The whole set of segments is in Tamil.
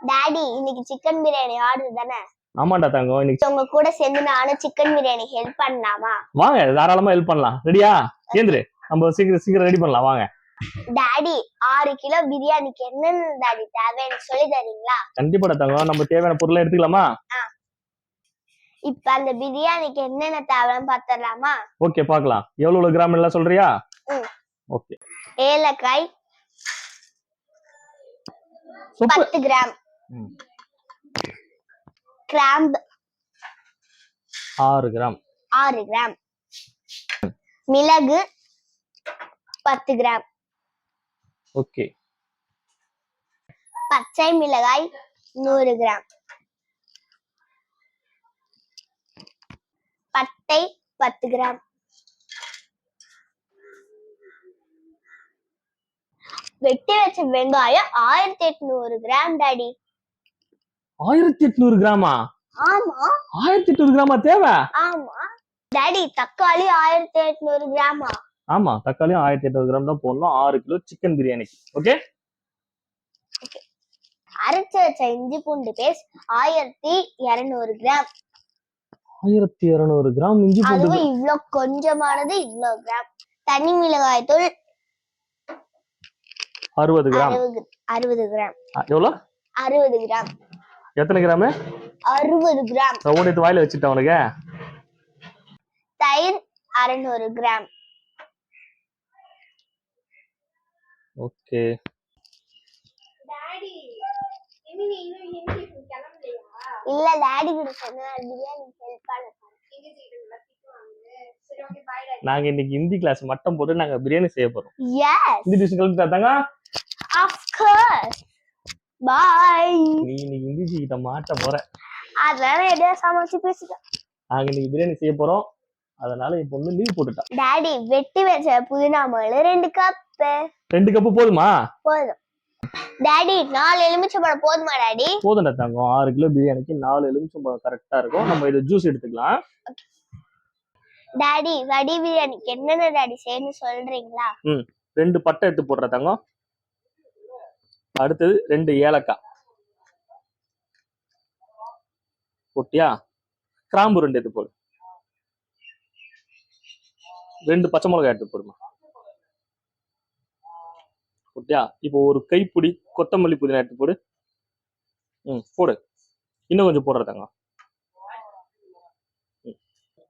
டாடி இன்னைக்கு சிக்கன் பிரியாணி ஆர்டர் தானே? ஆமாண்டா தங்கம், இன்னைக்கு உங்க கூட சேர்ந்து நானும் சிக்கன் பிரியாணி ஹெல்ப் பண்ணலாமா? வாங்க, தாராளமா ஹெல்ப் பண்ணலாம். ரெடியா? கேந்திரு, நம்ம சீக்கிரம் சீக்கிரம் ரெடி பண்ணலாம் வாங்க. டாடி 6 கிலோ பிரியாணிக்கு என்னென்ன டாடி தேவைன்னு சொல்லி தரீங்களா? கண்டிப்பா தங்கம், நம்ம தேவையான பொருளை எடுத்துக்கலாமா? இப்ப அந்த பிரியாணிக்கு என்னென்ன தேவைன்னு பாத்துடலாமா? ஓகே, பார்க்கலாம். எவ்வளவு கிராம் எல்லாம் சொல்றியா? ஓகே. ஏலக்காய் 10 கிராம், கிராம்பு 6 கிராம், மிளகு 10 கிராம், ஓகே. பச்சை மிளகாய் 100 கிராம், பட்டை 10 கிராம், வெட்டி வச்ச வெங்காயம் 1800 கிராம் டாடி. 1800 கிராமா? ஆமா. 1800 கிராமா தேவை? ஆமா டாடி. தக்காளி 1800 கிராமா? ஆமா, தக்காளி 1800 கிராம் தான் போடணும் 6 கிலோ சிக்கன் பிரியாணிக்கு. ஓகே. அரைச்சு வச்ச இஞ்சி பூண்டு பேஸ்ட் 1200 கிராம். 1200 கிராம் இஞ்சி பூண்டு. அதுவும் இவ்ளோ கொஞ்சமானது இவ்ளோ கிராம். தனி மிளகாய் தூள் 60 கிராம். 60 கிராம். எவ்வளவு? 60 கிராம். எத்தனை கிராம்? 60 கிராம். ரவுண்ட் வாயில வச்சிட்டேன் உனக்கு. தயிர் 600 கிராம். ஓகே. டாடி இன்னும் ஹிந்தி கிளம்பலையா? இல்ல டாடி கிட்ட சொன்னா பிரியாணி ஹெல்ப் பண்ண நாங்க இன்னைக்கு ஹிந்தி கிளாஸ் மட்டும் போட்டு நாங்க பிரியாணி செய்ய போறோம். எஸ். ஹிந்தி டிஷ் கலந்துட்டாங்க. Of course. பை. நீ இன்னைக்கு ஹிந்தி கிட்ட மாட்ட போற. அதனால எதையா சமைச்சு பேசிட்டேன். நாங்க இன்னைக்கு பிரியாணி செய்ய போறோம். அதனால இப்போ வந்து லீவ் போட்டுட்டா. டாடி வெட்டி வச்ச புதினா மல்லி 2 கப். 2 கப் போதுமா? போதும். டாடி 4 எலுமிச்சம்பழம் போதுமா டாடி? போதும்டா தங்கம், 6 கிலோ பிரியாணிக்கு 4 எலுமிச்சம்பழம் கரெக்டா இருக்கும். நம்ம இது ஜூஸ் எடுத்துக்கலாம். டாடி வடி பிரியாணிக்கு என்னென்ன டாடி செய்யணும் சொல்றீங்களா? 2 பட்டை எடுத்து போடுற தங்கம். அடுத்தது 2 ஏலக்காய் போட்டியா? கிராம்பு 2 எடுத்து போடு. 2 பச்சை மிளகாய் எடுத்து போடுமா போட்டியா? இப்போ ஒரு கைப்பிடி கொத்தமல்லி புதினா எடுத்து போடு. போடு. இன்னும் கொஞ்சம் போடுற தங்கம்.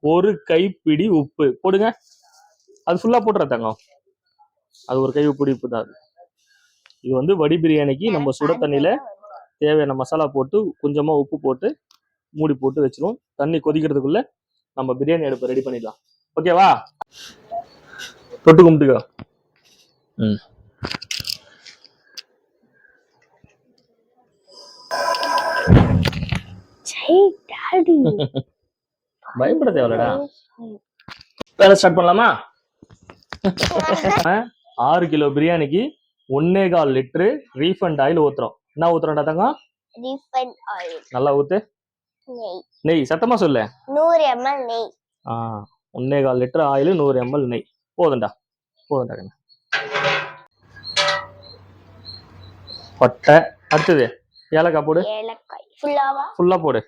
ஒரு கைப்பிடி உப்பு போடுங்க. அது ஃபுல்லா போடுற தங்கம். அது ஒரு கைப்பிடி உப்பு தான். இது வந்து வடி பிரியாணிக்கு நம்ம சுட தண்ணியில தேவையான மசாலா போட்டு கொஞ்சமா உப்பு போட்டு மூடி போட்டு வச்சிரும். தண்ணி கொதிக்கிறதுக்குள்ள நம்ம பிரியாணி அடுப்பை ரெடி பண்ணிடலாம். ஓகேவா? தொட்டு கும்பிட்டுக்கோ. பயப்பட தேவையில்லடா. வேலை ஸ்டார்ட் பண்ணலாமா? 6 கிலோ பிரியாணிக்கு 1.25 லிட்டரு ரீஃபண்ட் ஆயில் ஊத்துறோம். என்ன ஊத்துறோம்டா தங்கம்? Refined oil. நல்லா ஊத்து. நெய் சத்தமா சொல்லு. 100 ml நெய். 1.25 லிட்டர் ஆயில் 100 ml நெய். போதும்டா. பட்டை. அடுத்தது ஏலக்காய் போடு. ஏலக்காய் ஃபுல்லா போடு.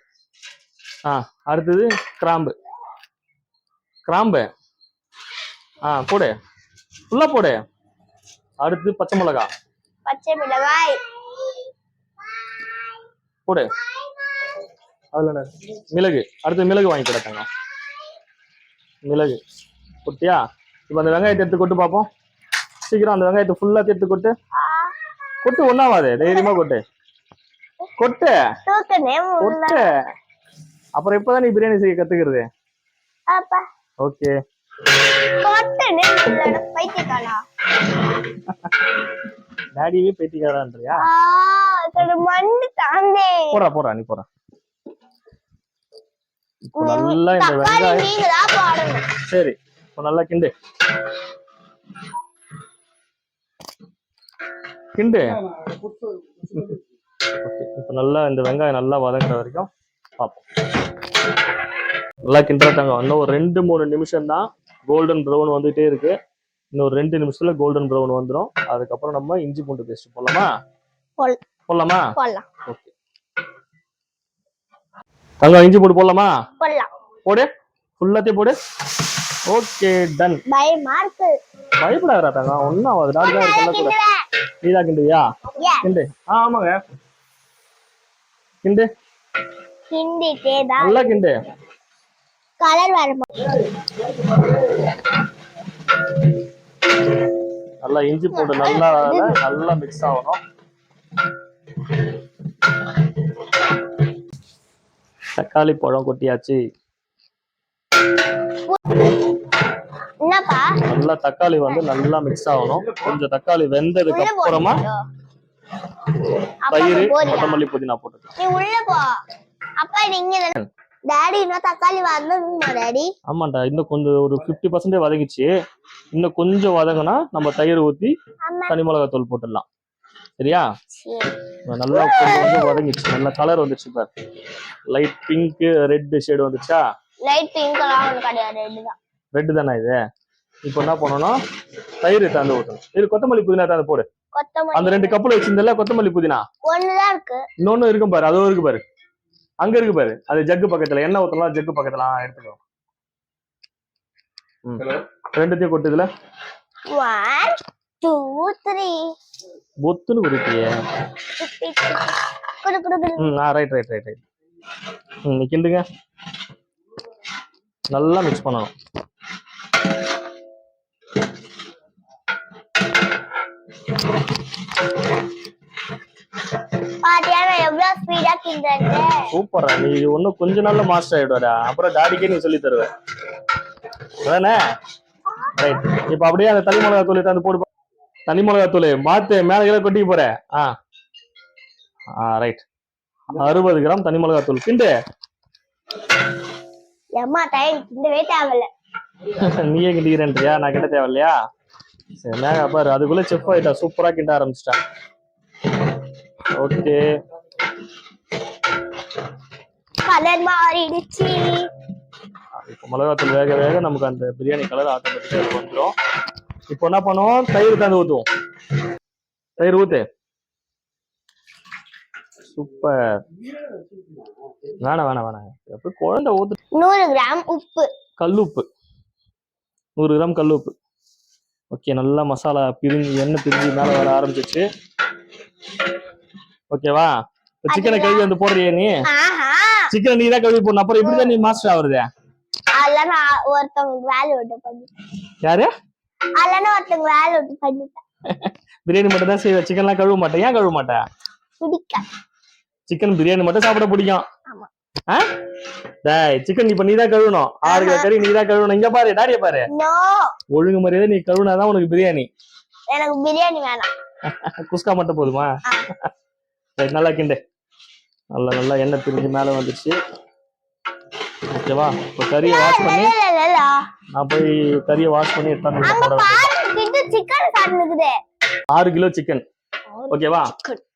அடுத்தது கிராம்பு போடு. ஃபுல்லா போடு. அடுத்து பச்சை மிளகாய் போடு. அதுல மிளகு. அடுத்து மிளகு வாங்கி கொடுத்தாங்க. மிளகு கொட்டியா? இப்ப அந்த வெங்காயத்தை எடுத்து கொட்டு பாப்போம். சீக்கிரம் அந்த வெங்காயத்தை ஃபுல்லா எடுத்து கொட்டு. ஒண்ணாவாது. தைரியமா கொட்டு. அப்புறம் இப்பதான் நீ பிரியாணி செய்ய கத்துக்கிறது. ஓகே. டாடியே பைத்தியக்காரன்றியா? போறா நீ போறா. இப்போ நல்லா இந்த வெங்காயம். சரி, இப்போ நல்லா கிண்டு. இப்போ நல்லா இந்த வெங்காயம் நல்லா வதங்குற வரைக்கும் பார்ப்போம். நல்லா கிண்டுறாங்க. இன்னும் ஒரு 2-3 நிமிஷம் தான். கோல்டன் ப்ரௌன் வந்துட்டே இருக்கு. இன்னொரு 2 நிமிஷத்துல கோல்டன் ப்ரௌன் வந்துடும். அதுக்கப்புறம் நம்ம இஞ்சி பூண்டு பேஸ்ட் போடலாமா? ஓகே. தங்கம் இஞ்சி போட்டு போடலாமா? போடலாம். போடு, ஃபுல்லாத்தையும் போடு. Okay, done. பயமா இருக்கு. பயப்படாதடா தங்கம், ஒன்னும் ஆகாது. டாடி தான் இருக்கல கூட. நீதான் கிண்டுவியா? கிண்டு. ஆமாங்க, கிண்டு. கிண்டிட்டே தான். நல்லா கிண்டு. கலர் வரமா. நல்லா இஞ்சி போட்டு நல்லா நல்லா மிக்ஸ் ஆகணும். தக்காளி பழம் கொட்டியாச்சு. என்னப்பா? நல்லா தக்காளி வந்து நல்லா மிக்ஸ் ஆகணும். கொஞ்சம் தக்காளி வெந்ததுக்கு அப்புறமா தயிர், கொத்தமல்லி, புதினா போட்டு. நீ உள்ள போ. அப்பா நீங்க டாடி இன்னும் தக்காளி வதங்கணுமா டாடி? ஆமாண்டா, இன்னும் கொஞ்சம் ஒரு 50% வதங்கிச்சு. இன்னும் கொஞ்சம் வதங்கினா நம்ம தயிர் ஊத்தி தனி மிளகாய் தூள் போட்டுடலாம். சரியா? நல்லா கொஞ்சம் வதங்கிச்சு, நல்லா கலர் வந்துச்சு. பார், லைட் பிங்க் ரெட் ஷேட் வந்துச்சா? லைட் பிங்க் எல்லாம் கிடையாது, ரெட் தான். ரெட் தானே இது? இப்போ என்ன பண்ணணும், தயிர் தாந்து ஊற்றணும். இது கொத்தமல்லி புதினா தாந்து போடு. அந்த 2 கப்புல வச்சிருந்தல கொத்தமல்லி புதினா ஒண்ணுதான் இருக்கு. இன்னொன்னு இருக்கும் பாரு, அதுவும் இருக்கு பாரு, அங்க இருக்கு பாரு. அது ஜக்கு பக்கத்துல, எண்ணெய் ஊத்தலாம் ஜக்கு பக்கத்துல. எடுத்துக்கோ. ரெண்டுத்தையும் கொட்டு இதுல. 1 2 3 பொத்துன்னு குடிப்பியே. குடு குடு குடு. Right right right right. நீ கிண்டுங்க, நல்லா மிக்ஸ் பண்ணணும். பாத்தியா எவ்வளவு ஸ்பீடா கிண்டறேன். சூப்பரா, நீ இன்னும் கொஞ்ச நாள்ல மாஸ்டர் ஆயிடுவடா. அப்புறம் டாடிக்கே நீ சொல்லி தருவ. அதானே? ரைட். இப்ப அப்படியே அந்த தனி மிளகாய் தூள் எடுத்து போடு. தனி மிளகாய் தூள் மாத்து, மேல கீழே கொட்டி போற. ரைட். 60 கிராம் தனி மிளகாய் தூள் கிண்டு. அம்மா டைம் கிண்டவே தேவையில்ல. நீயே கிண்டிக்கிறேன்றியா? நான் கிட்ட தேவையில்லையா? சரி, மேக பாரு, அதுக்குள்ள செஃப் ஆயிட்டா. சூப்பரா கிண்ட ஆரம்பிச்சிட்டா. ஓகே, கலர் மாறிடுச்சு. இப்போ மிளகாத்தூள் வேக வேக நமக்கு அந்த பிரியாணி கலர் ஆட்டோமேட்டிக்கா வந்துடும். இப்போ என்ன பண்ணுவோம், தயிர் தாந்து ஊத்துவோம். தயிர் ஊத்து. சூப்பர். வேணாம் வேணாம் வேணாம், எப்படி குழந்தை ஊத்து. 100 கிராம் உப்பு, கல்லுப்பு. 100 கிராம் கல்லுப்பு. ஓகே, நல்லா மசாலா பிரிஞ்சு எண்ணெய் பிரிஞ்சு மேல வர ஆரம்பிச்சிச்சு. ஓகேவா? சிக்கனை கழுவி வந்து போடுறியே நீ? சிக்கனை நீ தான் கழுவி போடணும். அப்புறம் இப்படிதான் நீ மாஸ்டர் ஆகுறது. அதெல்லாம் நான் ஒருத்தவங்க வேலை விட்டு பண்ணிட்டேன். யாரு? அதெல்லாம் ஒருத்தவங்க வேலை விட்டு பண்ணிட்டேன். பிரியாணி மட்டும் தான் செய்வேன், சிக்கன்லாம் கழுவ மாட்டேன். ஏன் கழுவ மாட்டேன்? பிடிக்க. சிக்கன் பிரியாணி மட்டும் சாப்பிட பிடிக்கும். ஆமா. சிக்கன் இப்ப நீ தான் கழுவணும். 6 கிலோ கறி நீ தான் கழுவணும். இங்க பாரு, டாடிய பாரு. ஒழுங்கு மரியாதை நீ கழுவுனாதான் உனக்கு பிரியாணி. எனக்கு பிரியாணி வேணாம். குஸ்கா மட்டும் போதுமா? நல்லா கிண்டு. நல்லா நல்லா எண்ணெய் பிரிஞ்சு மேல வந்துருச்சு. ஓகேவா? இப்போ கறியை வாஷ் பண்ணி நான் போய் கறியை வாஷ் பண்ணி எடுத்தாந்து 6 கிலோ சிக்கன். ஓகேவா?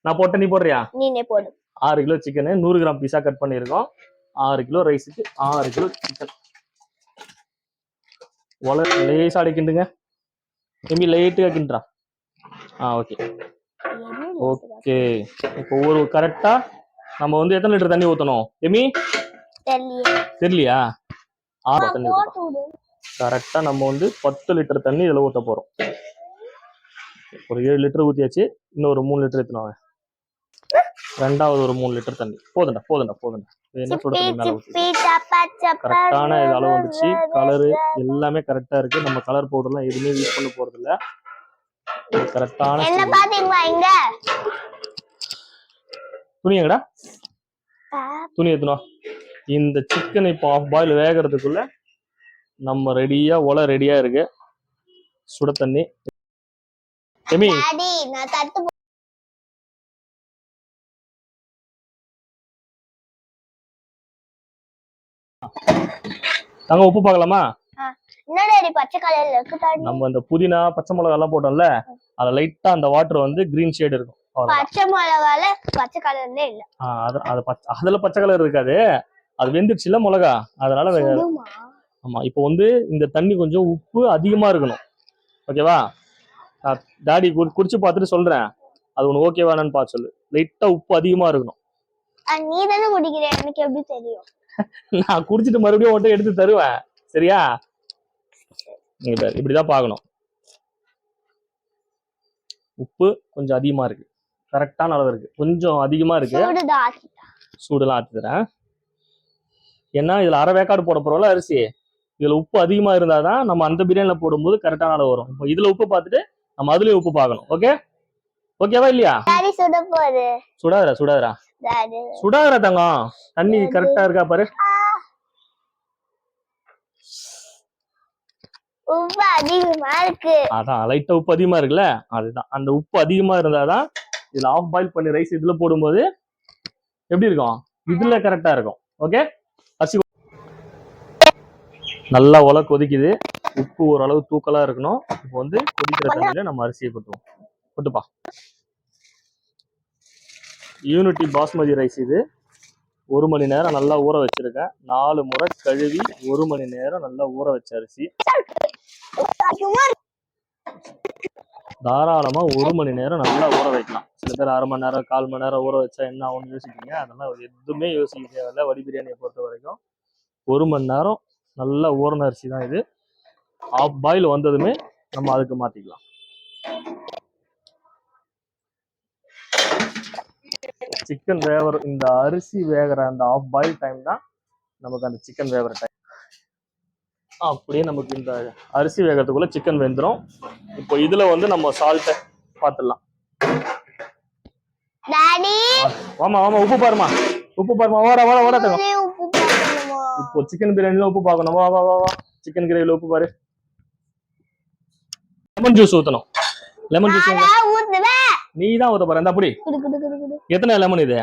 நான் போட்ட, நீ போடுறியா? நீனே போடு. 6 கிலோ சிக்கன் 100 கிராம் பீஸா கட் பண்ணிருக்கோம். 6 கிலோ ரைஸுக்கு 6 கிலோ சிக்கன். லேசா கிண்டுங்க. திரும்பி லைட்டுగా கிண்டுறா. Okay okay. இப்போ ஒரு கரெக்டா நம்ம வந்து எத்தனை லிட்டர் தண்ணி ஊத்தணும் எமி? தெரியலையா? 6 தண்ணி ஊத்தணும். கரெக்டா நம்ம வந்து 10 லிட்டர் தண்ணி இதுல ஊத்த போறோம். ஒரு 7 லிட்டர் ஊத்தியாச்சு. இன்னும் ஒரு 3 லிட்டர் ஊத்தணும். ரெண்டாவது ஒரு 3 லிட்டர் தண்ணி. போதுண்டா போதுண்டா போதுண்டா. என்ன சுட தண்ணி மேல ஊத்தி கரெக்டான இது அளவு வந்துச்சு. கலரு எல்லாமே கரெக்டா இருக்கு. நம்ம கலர் பவுடர்லாம் எதுவுமே யூஸ் பண்ண போறது இல்ல. கரெக்டான என்ன பாத்தீங்களா? இங்க துணி எங்கடா? துணி ஏத்தணும். இந்த சிக்கன் இப்போ ஆஃப் பாயில் வேகிறதுக்குள்ள நம்ம ரெடியா, ஒலை ரெடியா இருக்கு. சுட தண்ணி. எமி நான் தட்டு நாங்க உப்பு பார்க்கலாமா? என்னடா பச்சை கலர்ல இருக்கு தண்ணி. நம்ம இந்த புதினா பச்சை மிளகாய் எல்லாம் போட்டோம்ல, அத லைட்டா அந்த வாட்டர் வந்து கிரீன் ஷேட் இருக்கும். பச்சை மிளகால பச்சை கலர்ல இல்ல. அதுல பச்சை கலர் இருக்காது. அது வெந்துச்சுல மிளகா, அதனால. ஆமா, இப்போ வந்து இந்த தண்ணி கொஞ்சம் உப்பு அதிகமா இருக்கணும். ஓகேவா? டாடி குடிச்சு பார்த்துட்டு சொல்றேன். அது உனக்கு ஓகேவானு பார்த்து சொல்லு. லைட்டா உப்பு அதிகமா இருக்கணும். நீ தானே குடிக்கிற, எனக்கு எப்படி தெரியும்? நான் குடிச்சிட்டு மறுபடியும் உன்கிட்ட எடுத்து தருவேன், சரியா? நீங்க பாரு, இப்படிதான் பார்க்கணும். உப்பு கொஞ்சம் அதிகமா இருக்கு, கரெக்டான அளவு இருக்கு. கொஞ்சம் அதிகமா இருக்கு, சூடுலாம் ஆத்தி தரேன். ஏன்னா இதுல அரை வேக்காடு போட போறோம்ல அரிசி, இதுல உப்பு அதிகமா இருந்தாதான் நம்ம அந்த பிரியாணில போடும்போது கரெக்டான அளவு வரும். இப்போ இதுல உப்பு பார்த்துட்டு நம்ம அதுலயும் உப்பு பார்க்கணும். ஓகே, ஓகேவா இல்லையா? சுடாதரா சுடாதரா தங்கம், தண்ணி கரெக்டா இருக்கா பாரு. உப்பு அதிகமா இருக்கு, அதான் லைட்டா உப்பு அதிகமா இருக்குல்ல, அதுதான். அந்த உப்பு அதிகமா இருந்தாதான் இதுல ஆஃப் பாயில் பண்ணி ரைஸ் இதுல போடும்போது எப்படி இருக்கும், இதுல கரெக்டா இருக்கும். ஓகே, அரிசி நல்லா ஒலை கொதிக்குது, உப்பு ஓரளவு தூக்கலா இருக்கணும். இப்போ வந்து கொதிக்கிற தண்ணியில நம்ம அரிசியை கொட்டுவோம். கொட்டுப்பா. யூனிட்டி பாஸ்மதி ரைஸ் இது. 1 மணி நேரம் நல்லா ஊற வச்சிருக்கேன். 4 முறை கழுவி 1 மணி நேரம் நல்லா ஊற வச்ச அரிசி. தாராளமா 1 மணி நேரம் நல்லா ஊற வைக்கலாம். சில பேர் 1/2 மணி நேரம் 1/4 மணி நேரம் ஊற வச்சா என்ன ஆகும்னு யோசிப்பீங்க. அதெல்லாம் எதுவுமே யோசிக்க தேவையில்ல. வடி பிரியாணியை பொறுத்த வரைக்கும் 1 மணி நேரம் நல்லா ஊறின அரிசி தான் இது. ஆஃப் பாயில் வந்ததுமே நம்ம அதுக்கு மாத்திக்கலாம். சிக்கன் வேகிற இந்த அரிசி வேகிற அந்த ஆஃப் பாயில் டைம் தான் நமக்கு அந்த சிக்கன் வேகிற டைம். அப்படியே நமக்கு இந்த அரிசி வேகிறதுக்குள்ள சிக்கன் வெந்துடும். இப்போ இதுல வந்து நம்ம சால்ட்டை பார்த்துடலாம். ஆமா ஆமா, உப்பு பாருமா, உப்பு பாருமா, ஓட தரும். இப்போ சிக்கன் பிரியாணில உப்பு பார்க்கணும். வா வா வா வா, சிக்கன் கிரேவில உப்பு பாரு. லெமன் ஜூஸ் ஊத்தணும். லெமன் ஜூஸ் நீ தான் ஊத்த பாரு. அப்படி எத்தனை லெமன் இது?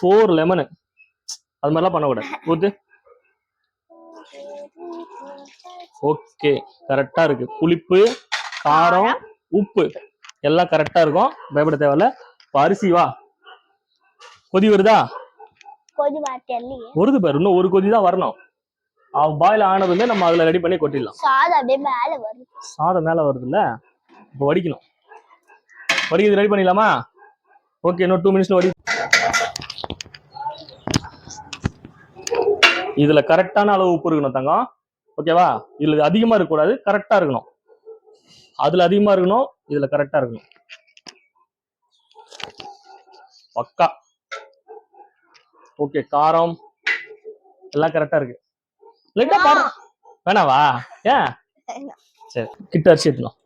4 லெமன். அது மாதிரிலாம் பண்ணக்கூடாது. ஊத்து. ஓகே, கரெக்டா இருக்கு. புளிப்பு, காரம், உப்பு எல்லாம் கரெக்டா இருக்கும், பயப்பட தேவையில்ல. அரிசி வா, கொதி வருதா? வருது பாரு, இன்னும் ஒரு கொதி தான் வரணும். பாயில் ஆனதுமே நம்ம அதுல ரெடி பண்ணி கொட்டிடலாம். சாதம் மேல வருது இல்ல, இப்போ வடிக்கணும். வடிக்கிறது ரெடி பண்ணிடலாமா? ஓகே, இன்னும் 2 மினிட்ஸ்ல வடி. இதுல கரெக்டான அளவு உப்பு இருக்கணும் தங்கம், ஓகேவா? இதுல அதிகமா இருக்கக்கூடாது, கரெக்டா இருக்கணும். அதுல அதிகமா இருக்கணும், இதுல கரெக்டா இருக்கணும். பக்கா. ஓகே, காரம் எல்லாம் கரெக்டா இருக்கு. லைட்டா பாரு, வேணாவா? ஏன்? சரி, கிட்ட அரிசி எடுத்துணும்.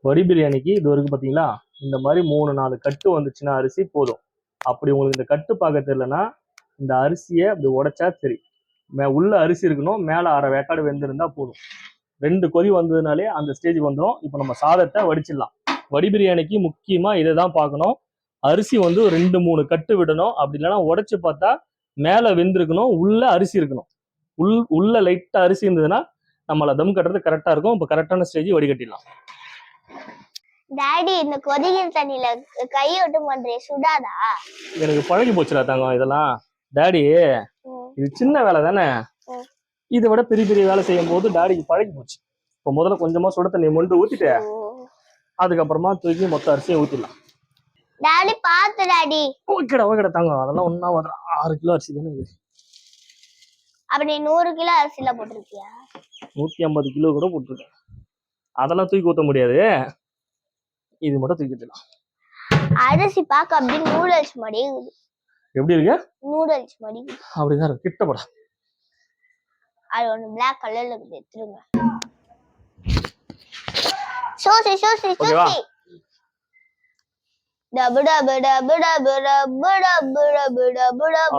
வடி பிரியாணிக்கு இது வரைக்கும் பாத்தீங்களா, இந்த மாதிரி 3-4 கட்டு வந்துச்சுன்னா அரிசி போதும். அப்படி உங்களுக்கு இந்த கட்டு பார்க்க தெரியலன்னா இந்த அரிசியை அப்படி உடைச்சா சரி. உள்ள அரிசி இருக்கணும், மேல அரை வேக்காடு வெந்திருந்தா போதும். 2 கொதி வந்ததுனாலே அந்த ஸ்டேஜ் வந்துடும். இப்போ நம்ம சாதத்தை வடிச்சிடலாம். வடி பிரியாணிக்கு முக்கியமா இதை தான் பார்க்கணும். அரிசி வந்து 2-3 கட்டு விடணும். அப்படி இல்லைன்னா உடைச்சு பார்த்தா மேல வெந்திருக்கணும், உள்ள அரிசி இருக்கணும். உள்ள லைட்டா அரிசி இருந்ததுன்னா நம்மள தம் கட்டுறது கரெக்டா இருக்கும். இப்போ கரெக்டான ஸ்டேஜ் வடிகட்டிடலாம். டாடி, இந்த கொதிக்கிற தண்ணியில கை விட்டு பண்றே, சுடாதா? எனக்கு பழகி போச்சுடா தங்கம் இதெல்லாம். டாடி, இது சின்ன வேலை தானே, இதை விட பெரிய பெரிய வேலை செய்யும் போது டாடிக்கு பழகி போச்சு. இப்போ முதல்ல கொஞ்சமா சுட தண்ணி மொண்டு ஊத்திட்டு அதுக்கப்புறமா தூக்கி மொத்த அரிசியை ஊத்திடலாம். டாடி பாத்து டாடி. ஓகேடா ஓகேடா தங்கம், அதெல்லாம் ஒண்ணா 6 கிலோ அரிசி தானே இது. அப்ப நீ 100 கிலோ அரிசில போட்டிருக்கியா? 150 கிலோ கூட போட்டிருக்கேன். அதெல்லாம் தூக்கி ஊத்த முடியாது, இது மட்டும் தூக்கிடலாம். அரிசி பார்க்க அப்படியே நூடுல்ஸ் மாதிரி இருக்குது. எப்படி இருக்கு? நூடுல்ஸ் மாதிரி அப்படிதான் இருக்கு. கிட்ட போடா. அது ஒன்னு பிளாக் கலர்ல இருக்குது, எடுத்துருங்க. சோசி சோசி சோசி. டபு டபு டபு டபு டபு டபு டபு டபு டபு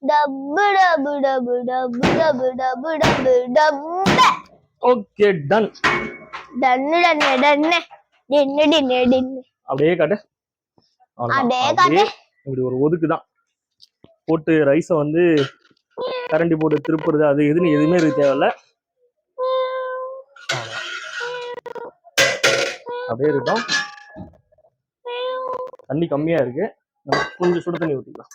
டபு டபு டபு டபு டபு டபு டபு டபு டபு. ஓகே, டன் டன் டன் டன் டின்னு டின்னு டின்னு. அப்படியே காட்டு. அப்படியே காட்டு. இப்படி ஒரு ஒதுக்குதான் போட்டு ரைஸை வந்து கரண்டி போட்டு திருப்புறது அது எதுன்னு எதுவுமே இருக்கு தேவையில்ல. அப்படியே இருக்கும். தண்ணி கம்மியா இருக்கு, கொஞ்சம் சுட தண்ணி ஊற்றிக்கலாம்.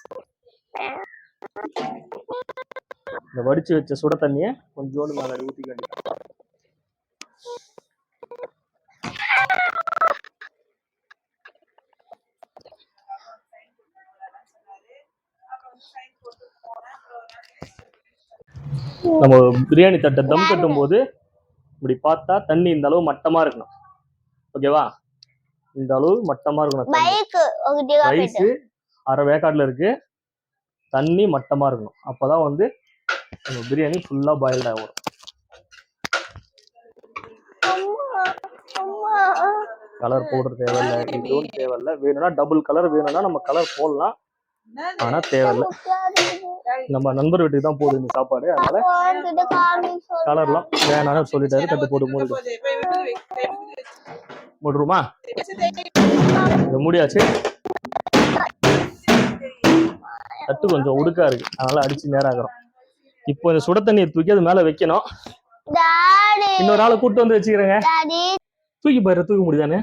இந்த வடிச்சு வச்ச சுட தண்ணியை கொஞ்சோண்டு மேல ஊற்றி கண்டிப்பா. நம்ம பிரியாணி தட்டை தம் கட்டும் போது இப்படி பார்த்தா தண்ணி இந்த அளவு மட்டமா இருக்கணும். ஓகேவா? இந்த அளவு மட்டமா இருக்கணும். ரைஸ் அரை வேக்காடுல இருக்கு, தண்ணி மட்டமா இருக்கணும். அப்பதான் வந்து நம்ம பிரியாணி ஃபுல்லா பாயில்ட் ஆகும். கலர் பவுடர் தேவையில்லை, எதுவும் தேவையில்லை. வேணும்னா டபுள் கலர் வேணும்னா நம்ம கலர் போடலாம், ஆனா தேவையில்லை. நம்ம நண்பர் வீட்டுக்கு தான் போகுது இந்த சாப்பாடு, அதனால கலர்லாம் வேணாம்னு சொல்லிட்டாரு. தட்டு போட்டு மூடுருமா? மூடியாச்சு. தட்டு கொஞ்சம் உடுக்கா இருக்கு, அதனால அடிச்சு நேரம் ஆகிறோம். இப்போ இந்த சுட தண்ணியை தூக்கி அது மேல வைக்கணும். இன்னொரு ஆளை கூட்டு வந்து வச்சுக்கிறேங்க. தூக்கி பாரு, தூக்க முடியுதானே?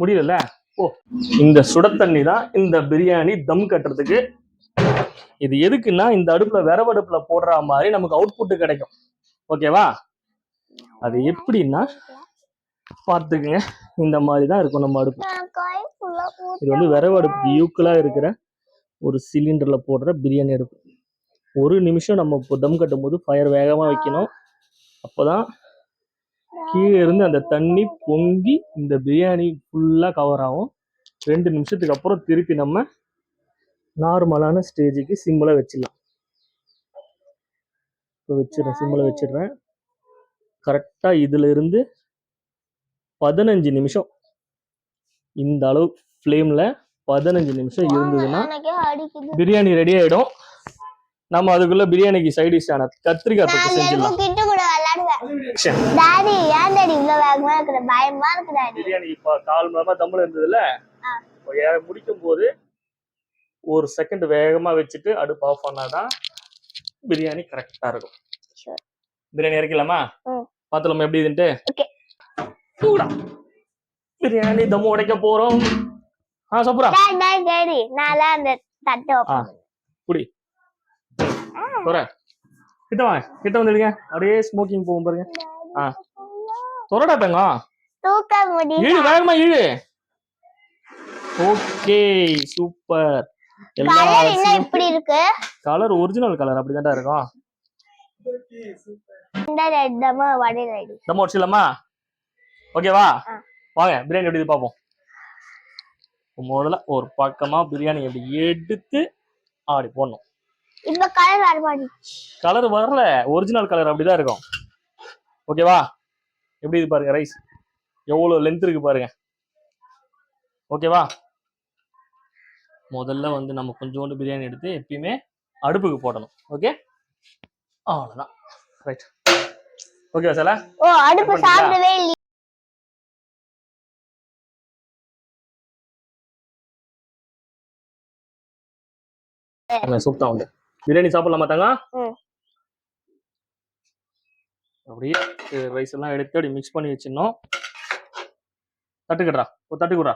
முடியல. ஓ, இந்த சுட தண்ணி தான் இந்த பிரியாணி தம் கட்டுறதுக்கு. இது எதுக்குன்னா இந்த அடுப்புல விறவடுப்புல போடுற மாதிரி நமக்கு அவுட்புட் கிடைக்கும். ஓகேவா? அது எப்படின்னா பார்த்துக்குங்க, இந்த மாதிரி தான் இருக்கும் நம்ம அடுப்பு. இது வந்து விறகு அடுப்பு யூக்கலா இருக்கிற ஒரு சிலிண்டர்ல போடுற பிரியாணி அடுப்பு. ஒரு நிமிஷம் நம்ம இப்போ தம் கட்டும் போது ஃபயர் வேகமா வைக்கணும். அப்போதான் கீழே இருந்து அந்த தண்ணி பொங்கி இந்த பிரியாணி ஃபுல்லா கவர் ஆகும். 2 நிமிஷத்துக்கு அப்புறம் திருப்பி நம்ம நார்மலான ஸ்டேஜுக்கு சிம்மில் வச்சிடலாம். இப்போ வச்சிடறேன், சிம்மில் வச்சிடுறேன். கரெக்டாக இதுல இருந்து 15 நிமிஷம் இந்த அளவு ஃப்ளேமில் 15 நிமிஷம் இருந்ததுன்னா பிரியாணி ரெடி ஆகிடும். நம்ம அதுக்குள்ள பிரியாணிக்கு சைட் டிஷ் ஆன கத்திரிக்காய் தொக்கு செஞ்சிடலாம். பிரியாணி இப்போ 1/4 மணி நேரமா தம்முல இருந்ததுல, முடிக்கும் போது 1 செகண்ட் வேகமா வச்சுட்டு அடுப்பு ஆஃப் பண்ணாதான் பிரியாணி கரெக்டா இருக்கும். பிரியாணி இறக்கலாமா? பாத்துலாமா எப்படி இதுன்ட்டு? பிரியாணி தம் உடைக்க போறோம். சூப்பரா புடி கிட்ட வாங்க, கிட்ட வந்துடுங்க. அப்படியே ஸ்மோக்கிங் போகும் பாருங்க. தொரடா தங்கம், இழு வேகமா இழு. Okay, super. எப்படி இருக்கு கலர்? ஒரிஜினல் கலர் அப்படிதான் இருக்கும். ஓகேவா? வாங்க பிரியாணி எப்படி பார்ப்போம். முதல்ல ஒரு பக்கமா பிரியாணி எப்படி எடுத்து அப்படி போடணும். இப்ப கலர் வரல, ஒரிஜினல் கலர் அப்படிதான் இருக்கும். ஓகேவா? எப்படி இது பாருங்க, ரைஸ் எவ்வளவு லென்த் இருக்கு பாருங்க. ஓகேவா? முதல்ல வந்து நம்ம கொஞ்சோண்டு பிரியாணி எடுத்து எப்பயுமே அடுப்புக்கு போடணும். ஓகே, அவ்வளவுதான். ரைட். ஓகேவா சார்? அடுப்பு சாப்பிடவே இல்லை. சூப்பரா உண்டு. பிரியாணி சாப்பிடலாமா தங்க? அப்படியே ரைஸ் எல்லாம் எடுத்து அப்படி மிக்ஸ் பண்ணி வச்சிடணும். தட்டுக்கடா, ஒரு தட்டுக்குடா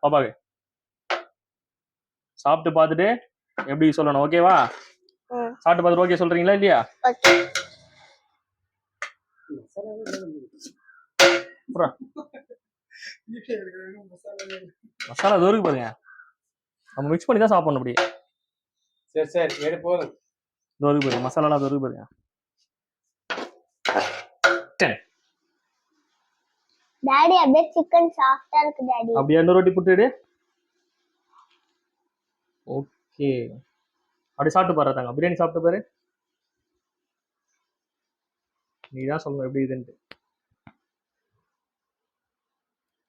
பாப்பாக்கு. சாப்பிட்டு பார்த்துட்டு எப்படி சொல்லணும். ஓகேவா? சாப்பிட்டு பார்த்துட்டு ஓகே சொல்றீங்களா இல்லையா? மசாலா தோருக்கு பாருங்க, நம்ம மிக்ஸ் பண்ணி தான் சாப்பிடணும். அப்படியே சரி சரி எடு போதும். தோருக்கு பாருங்க, மசாலா தோருக்கு பாருங்க. டாடி அப்படியே சிக்கன் சாஃப்ட்டா இருக்கு டாடி. அப்படியே அந்த ரொட்டி புட்டுடு. ஓகே, அப்படி சாப்பிட்டு பாரு தங்க. பிரியாணி சாப்பிட்டு பாரு. நீ தான் சொல்லணும் எப்படி இதுன்னு.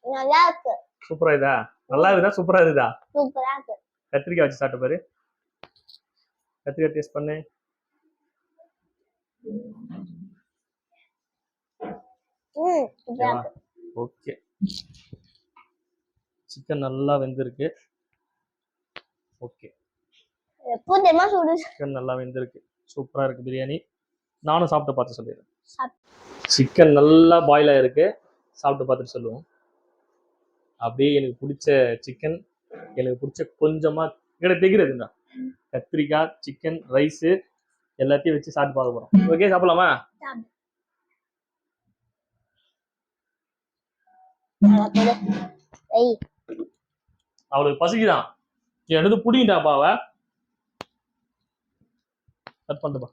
நல்லா இருக்கு. சூப்பரா இதா? நல்லா இருக்குதா சூப்பரா இருக்குதா? சூப்பரா இருக்கு. கத்திரிக்காய் வச்சு சாப்பிட்டு பாரு. கத்திரிக்காய் டேஸ்ட் பண்ணு. ஓகே, சிக்கன் நல்லா வெந்திருக்கு. ஓகே, சிக்கன் நல்லா வெந்திருக்கு, சூப்பரா இருக்கு பிரியாணி. நானும் சாப்பிட்டு பார்த்து சொல்லிடுறேன். சிக்கன் நல்லா பாயில் ஆயிருக்கு, சாப்பிட்டு பார்த்துட்டு சொல்லுவோம். அப்படியே எனக்கு பிடிச்ச சிக்கன், எனக்கு பிடிச்ச கொஞ்சமா எனக்கு தெரிகிறதுண்ணா கத்திரிக்காய், சிக்கன், ரைஸு எல்லாத்தையும் வச்சு சாப்பிட்டு பார்க்க போறோம். ஓகே, சாப்பிடலாமா? அவளுக்கு பசிக்குதான், எடுத்து புடிங்கிட்டாப்பா. அவ கட் பண்ணுப்பா.